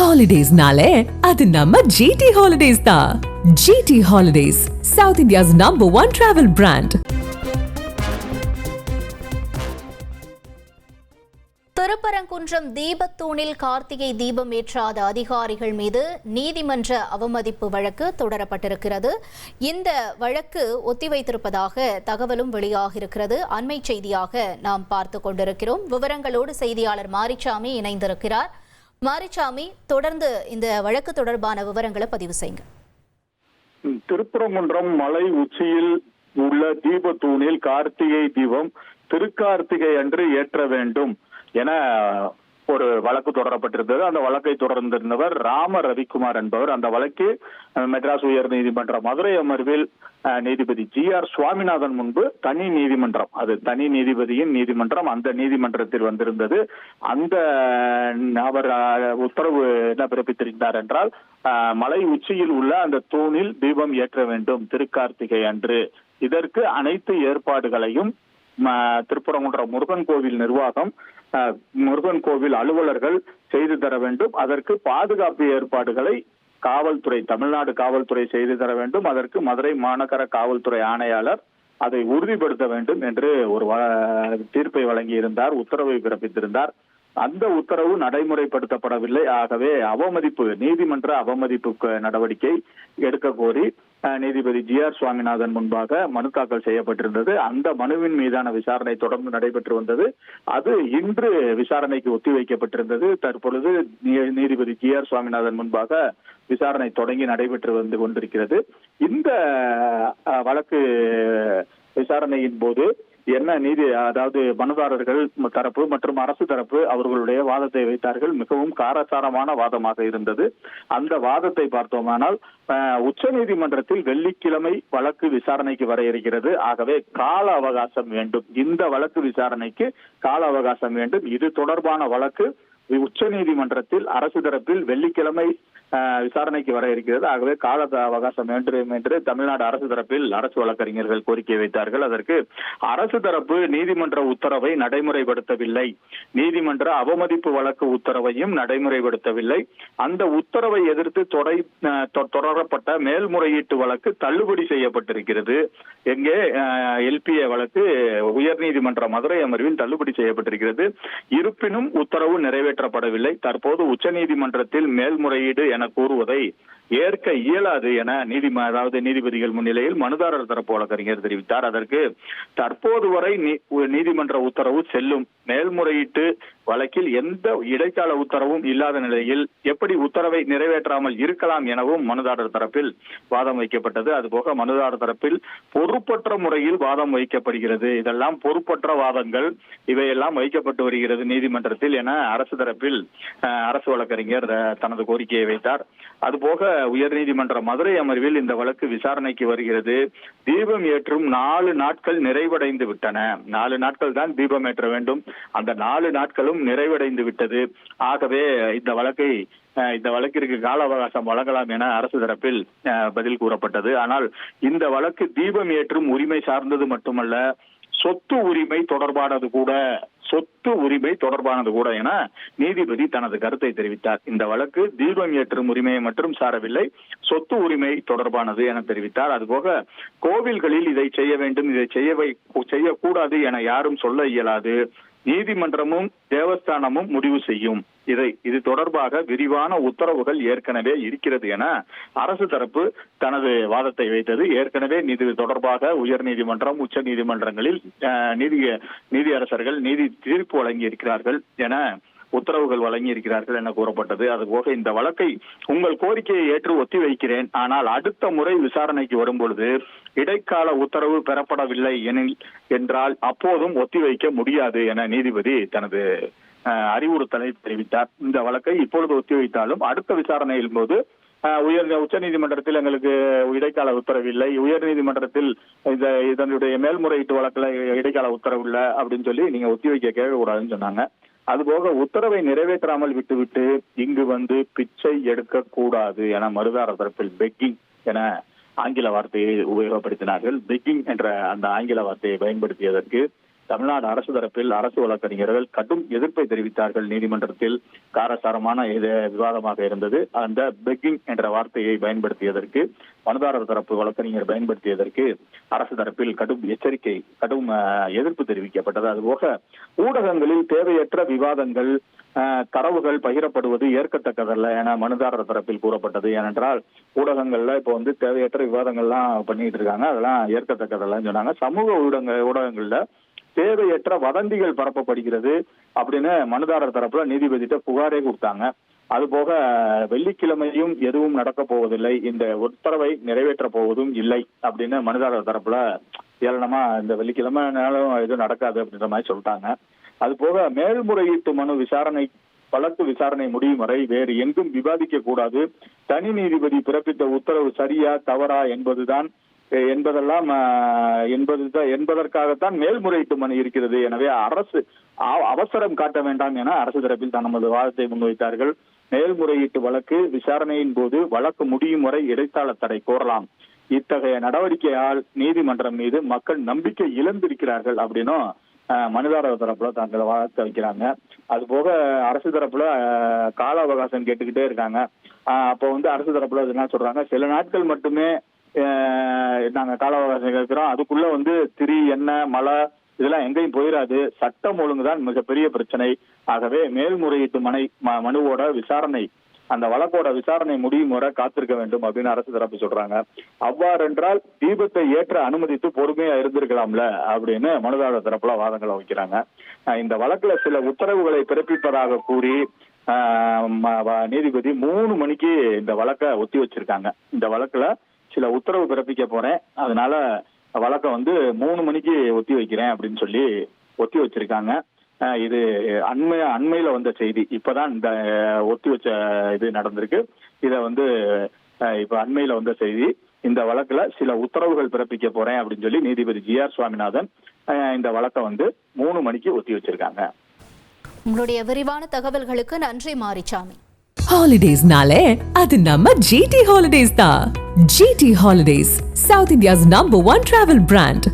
ஹாலிடேஸ்னாலே அது நம்ம ஜிடி ஹாலிடேஸ் தான். GT holidays, south India's #1 travel brand. Thiruparankundram தீபத்தூணில் கார்த்திகை தீபம் ஏற்றாத அதிகாரிகள் மீது நீதிமன்ற அவமதிப்பு வழக்கு தொடரப்பட்டிருக்கிறது. இந்த வழக்கு ஒத்திவைத்திருப்பதாக தகவலும் வெளியாகியிருக்கிறது. அண்மை செய்தியாக நாம் பார்த்து கொண்டிருக்கிறோம். விவரங்களோடு செய்தியாளர் மாரிச்சாமி இணைந்திருக்கிறார். மாரிச்சாமி, தொடர்ந்து இந்த வழக்கு தொடர்பான விவரங்களை பதிவு செய்யுங்க. திருப்பரங்குன்றம் மலை உச்சியில் உள்ள தீபத்தூணில் கார்த்திகை தீபம் திருக்கார்த்திகை அன்று ஏற்ற வேண்டும் என ஒரு வழக்கு தொடரப்பட்டிருந்தது. அந்த வழக்கை தொடர்ந்திருந்தவர் ராம ரவிக்குமார் என்பவர். அந்த வழக்கு மெட்ராஸ் உயர் நீதிமன்ற மதுரை அமர்வில் நீதிபதி GR சுவாமிநாதன் முன்பு தனி நீதிமன்றம், அது தனி நீதிபதியின் நீதிமன்றம், அந்த நீதிமன்றத்தில் வந்திருந்தது. அந்த அவர் உத்தரவு என்ன பிறப்பித்திருந்தார் என்றால், மலை உச்சியில் உள்ள அந்த தூணில் தீபம் ஏற்ற வேண்டும் திருக்கார்த்திகை அன்று. இதற்கு அனைத்து ஏற்பாடுகளையும் திருப்பரங்குன்றம் முருகன் கோவில் நிர்வாகம், முருகன் கோவில் அலுவலர்கள் செய்து தர வேண்டும். அதற்கு பாதுகாப்பு ஏற்பாடுகளை காவல்துறை, தமிழ்நாடு காவல்துறை செய்து தர வேண்டும். அதற்கு மதுரை மாநகர காவல்துறை ஆணையாளர் அதை உறுதிப்படுத்த வேண்டும் என்று ஒரு தீர்ப்பை வழங்கியிருந்தார், உத்தரவை பிறப்பித்திருந்தார். அந்த உத்தரவு நடைமுறைப்படுத்தப்படவில்லை. ஆகவே நீதிமன்ற அவமதிப்பு நடவடிக்கை எடுக்க கோரி நீதிபதி GR சுவாமிநாதன் முன்பாக மனு தாக்கல் செய்யப்பட்டிருந்தது. அந்த மனுவின் மீதான விசாரணை தொடர்ந்து நடைபெற்று வந்தது. அது இன்று விசாரணைக்கு ஒத்திவைக்கப்பட்டிருந்தது. தற்பொழுது நீதிபதி GR சுவாமிநாதன் முன்பாக விசாரணை தொடங்கி நடைபெற்று வந்து கொண்டிருக்கிறது. இந்த வழக்கு விசாரணையின் போது என்ன அதாவது மனுதாரர்கள் தரப்பு மற்றும் அரசு தரப்பு அவர்களுடைய வாதத்தை வைத்தார்கள். மிகவும் காரசாரமான வாதமாக இருந்தது. அந்த வாதத்தை பார்த்தோமானால், உச்ச நீதிமன்றத்தில் வெள்ளிக்கிழமை வழக்கு விசாரணைக்கு வர இருக்கிறது. ஆகவே கால அவகாசம் வேண்டும், இந்த வழக்கு விசாரணைக்கு கால அவகாசம் வேண்டும். இது தொடர்பான வழக்கு உச்ச நீதிமன்றத்தில் அரசு தரப்பில் வெள்ளிக்கிழமை விசாரணைக்கு வர இருக்கிறது. ஆகவே கால அவகாசம் வேண்டும் என்று தமிழ்நாடு அரசு தரப்பில் அரசு வழக்கறிஞர்கள் கோரிக்கை வைத்தார்கள். அதற்கு அரசு தரப்பு நீதிமன்ற உத்தரவை நடைமுறைப்படுத்தவில்லை, நீதிமன்ற அவமதிப்பு வழக்கு உத்தரவையும் நடைமுறைப்படுத்தவில்லை. அந்த உத்தரவை எதிர்த்து தொடரப்பட்ட மேல்முறையீட்டு வழக்கு தள்ளுபடி செய்யப்பட்டிருக்கிறது. எங்கே LPA வழக்கு உயர்நீதிமன்ற மதுரை அமர்வில் தள்ளுபடி செய்யப்பட்டிருக்கிறது. இருப்பினும் உத்தரவு நிறைவேற்றப்படவில்லை. தற்போது உச்ச நீதிமன்றத்தில் மேல்முறையீடு என கூறுவதை ஏற்க இயலாது என நீதிபதிகள் முன்னிலையில் மனுதாரர் தரப்பு வழக்கறிஞர் தெரிவித்தார். அதற்கு தற்போது வரை நீதிமன்ற உத்தரவு செல்லும், மேல்முறையீட்டு வழக்கில் எந்த இடைக்கால உத்தரவும் இல்லாத நிலையில் எப்படி உத்தரவை நிறைவேற்றாமல் இருக்கலாம் எனவும் மனுதாரர் தரப்பில் வாதம் வைக்கப்பட்டது. அதுபோக மனுதாரர் தரப்பில் பொறுப்பற்ற முறையில் வாதம் வைக்கப்படுகிறது. இதெல்லாம் பொறுப்பற்ற வாதங்கள், இவையெல்லாம் வைக்கப்பட்டு வருகிறது நீதிமன்றத்தில் என அரசு தரப்பில் அரசு வழக்கறிஞர் தனது கோரிக்கையை வைத்தார். அதுபோக உயர்நீதிமன்ற மதுரை அமர்வில் இந்த வழக்கு விசாரணைக்கு வருகிறது. தீபம் ஏற்றும் 4 நாட்கள் நிறைவடைந்து விட்டன. 4 நாட்கள் தான் தீபம் ஏற்ற வேண்டும். அந்த 4 நாட்களும் நிறைவடைந்து விட்டது. ஆகவே இந்த வழக்கிற்கு கால அவகாசம் வழங்கலாம் என அரசு தரப்பில் பதில் கூறப்பட்டது. ஆனால் இந்த வழக்கு தீபம் ஏற்றும் உரிமை சார்ந்தது மட்டுமல்ல, சொத்து உரிமை தொடர்பானது கூட என நீதிபதி தனது கருத்தை தெரிவித்தார். இந்த வழக்கு தீபம் ஏற்றும் உரிமையை மட்டும் சாரவில்லை, சொத்து உரிமை தொடர்பானது என தெரிவித்தார். அதுபோக கோவில்களில் இதை செய்ய வேண்டும், இதை செய்யக்கூடாது என யாரும் சொல்ல இயலாது, நீதிமன்றமும் தேவஸ்தானமும் முடிவு செய்யும். இது தொடர்பாக விரிவான உத்தரவுகள் ஏற்கனவே இருக்கிறது என அரசு தரப்பு தனது வாதத்தை வைத்தது. ஏற்கனவே இது தொடர்பாக உயர் நீதிமன்றம், உச்ச நீதிமன்றங்களில் நீதியரசர்கள் தீர்ப்பு வழங்கி இருக்கிறார்கள் என உத்தரவுகள் வழங்கி இருக்கிறார்கள் என கூறப்பட்டது. அதுபோக இந்த வழக்கை உங்கள் கோரிக்கையை ஏற்று ஒத்தி வைக்கிறேன், ஆனால் அடுத்த முறை விசாரணைக்கு வரும்பொழுது இடைக்கால உத்தரவு பெறப்படவில்லை என்றால் அப்போதும் ஒத்தி வைக்க முடியாது என நீதிபதி தனது அறிவுறுத்தலை தெரிவித்தார். இந்த வழக்கை இப்பொழுது ஒத்தி வைத்தாலும் அடுத்த விசாரணையின் போது உச்ச நீதிமன்றத்தில் எங்களுக்கு இடைக்கால உத்தரவு இல்லை, உயர் நீதிமன்றத்தில் இதனுடைய மேல்முறையீட்டு வழக்குல இடைக்கால உத்தரவு இல்லை அப்படின்னு சொல்லி நீங்க ஒத்தி வைக்க கேட்கக்கூடாதுன்னு சொன்னாங்க. அதுபோக உத்தரவை நிறைவேற்றாமல் விட்டுவிட்டு இங்கு வந்து பிச்சை எடுக்க கூடாது என மனுதாரர் தரப்பில் பெக்கிங் என ஆங்கில வார்த்தையை உபயோகப்படுத்தினார்கள். பெக்கிங் என்ற அந்த ஆங்கில வார்த்தையை பயன்படுத்தியதற்கு தமிழ்நாடு அரசு தரப்பில் அரசு வழக்கறிஞர்கள் கடும் எதிர்ப்பை தெரிவித்தார்கள். நீதிமன்றத்தில் காரசாரமான விவாதமாக இருந்தது. அந்த பெக்கிங் என்ற வார்த்தையை பயன்படுத்தியதற்கு, மனுதாரர் தரப்பு வழக்கறிஞர் பயன்படுத்தியதற்கு அரசு தரப்பில் கடும் எதிர்ப்பு தெரிவிக்கப்பட்டது. அதுபோக ஊடகங்களில் தேவையற்ற விவாதங்கள், தரவுகள் பகிரப்படுவது ஏற்கத்தக்கதல்ல என மனுதாரர் தரப்பில் கூறப்பட்டது. ஏனென்றால் ஊடகங்கள்ல இப்போ தேவையற்ற விவாதங்கள்லாம் பண்ணிட்டு இருக்காங்க, அதெல்லாம் ஏற்கத்தக்கதல்லன்னு சொன்னாங்க. சமூக ஊடகங்கள்ல தேவையற்ற வதந்திகள் பரப்பப்படுகிறது அப்படின்னு மனுதாரர் தரப்புல நீதிபதிட்ட புகாரே கொடுத்தாங்க. அதுபோக வெள்ளிக்கிழமையும் எதுவும் நடக்க போவதில்லை, இந்த உத்தரவை நிறைவேற்ற போவதும் இல்லை அப்படின்னு மனுதாரர் தரப்புல ஏளனமா இந்த வெள்ளிக்கிழமைனாலும் எதுவும் நடக்காது அப்படின்ற மாதிரி சொல்லிட்டாங்க. அது போக மேல்முறையீட்டு மனு வழக்கு விசாரணை முடியும் வரை வேறு எங்கும் விவாதிக்க கூடாது, தனி நீதிபதி பிறப்பித்த உத்தரவு சரியா தவறா என்பதற்காகத்தான் மேல்முறையீட்டு மனு இருக்கிறது. எனவே அரசு அவசரம் காட்ட வேண்டாம் என அரசு தரப்பில் தமது வாதத்தை முன்வைத்தார்கள். மேல்முறையீட்டு வழக்கு விசாரணையின் போது வழக்கு முடியும் வரை இடைக்கால தடை கோரலாம். இத்தகைய நடவடிக்கையால் நீதிமன்றம் மீது மக்கள் நம்பிக்கை இழந்திருக்கிறார்கள் அப்படின்னும் மனுதாரர் தரப்புல தங்கள் வாதத்தை வைக்கிறாங்க. அது போக அரசு தரப்புல கால அவகாசம் கேட்டுக்கிட்டே இருக்காங்க. அப்போ அரசு தரப்புல என்ன சொல்றாங்க, சில நாட்கள் மட்டுமே நாங்க கால அவகாசம் கேட்கிறோம், அதுக்குள்ள திரி எண்ணெய் மழை இதெல்லாம் எங்கேயும் போயிடாது, சட்டம் ஒழுங்குதான் மிகப்பெரிய பிரச்சனை. ஆகவே மேல்முறையீட்டு மனுவோட விசாரணை, அந்த வழக்கோட விசாரணை முடியும் வரை காத்திருக்க வேண்டும் அப்படின்னு அரசு தரப்பு சொல்றாங்க. அவ்வாறென்றால் தீபத்தை ஏற்ற அனுமதித்து பொறுமையா இருந்திருக்கலாம்ல அப்படின்னு மனுதாரர் தரப்புல வாதங்களை வைக்கிறாங்க. இந்த வழக்குல சில உத்தரவுகளை பிறப்பிப்பதாக கூறி நீதிபதி 3 மணிக்கு இந்த வழக்கை ஒத்தி வச்சிருக்காங்க. இந்த வழக்குல சில உத்தரவு பிறப்பிக்க போறேன், அதனால வழக்கை 3 மணிக்கு ஒத்தி வைக்கிறேன் அப்படின்னு சொல்லி ஒத்தி வச்சிருக்காங்க. இது அண்மையில வந்த செய்தி. இப்பதான் இந்த ஒத்தி வச்ச இது நடந்திருக்கு. இத இப்ப அண்மையில வந்த செய்தி. இந்த வழக்குல சில உத்தரவுகள் பிறப்பிக்க போறேன் அப்படின்னு சொல்லி நீதிபதி GR சுவாமிநாதன் இந்த வழக்கை 3 மணிக்கு ஒத்தி வச்சிருக்காங்க. உங்களுடைய விரிவான தகவல்களுக்கு நன்றி மாரிச்சாமி. ஹாலிடேஸ்னாலே அது நம்ம GT ஹாலிடேஸ் தான். GT holidays, South India's #1 travel brand.